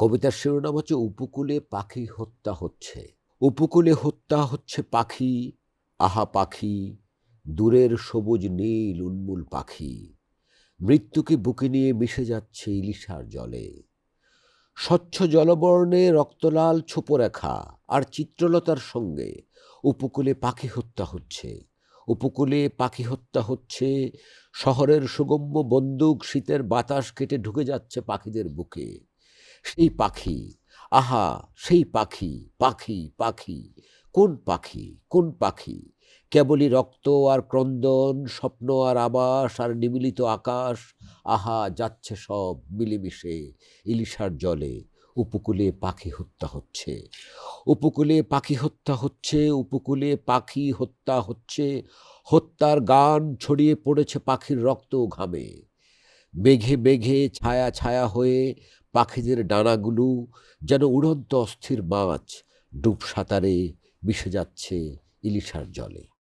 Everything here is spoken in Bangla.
কবিতার শিরোনাম হচ্ছে উপকূলে পাখি হত্যা হচ্ছে। উপকূলে হত্যা হচ্ছে পাখি, আহা পাখি, দূরের সবুজ নীল উন্মূল পাখি। মৃত্যুকে বুকে নিয়ে মিশে যাচ্ছে ইলিশার জলে। স্বচ্ছ জলবর্ণে রক্তলাল ছোপরেখা আর চিত্রলতার সঙ্গে উপকূলে পাখি হত্যা হচ্ছে। উপকূলে পাখি হত্যা হচ্ছে, শহরের সুগম্য বন্দুক শীতের বাতাস কেটে ঢুকে যাচ্ছে পাখিদের বুকে। সেই পাখি, আহা সেই পাখি, পাখি পাখি, কোন পাখি কোন পাখি? কেবলই রক্ত আর ক্রন্দন, স্বপ্ন আর আবাস আর নিমিলিত আকাশ। আহা যাচ্ছে সব মিলেমিশে ইলিশার জলে। উপকূলে পাখি হত্যা হচ্ছে। উপকূলে পাখি হত্যা হচ্ছে, উপকূলে পাখি হত্যা হচ্ছে। হত্যার গান ছড়িয়ে পড়েছে পাখির রক্ত ও ঘামে। মেঘে মেঘে ছায়া ছায়া হয়ে পাখিদের ডানাগুলো যেন উড়ন্ত অস্থির মাছ ডুব সাঁতারে মিশে যাচ্ছে ইলিশার জলে।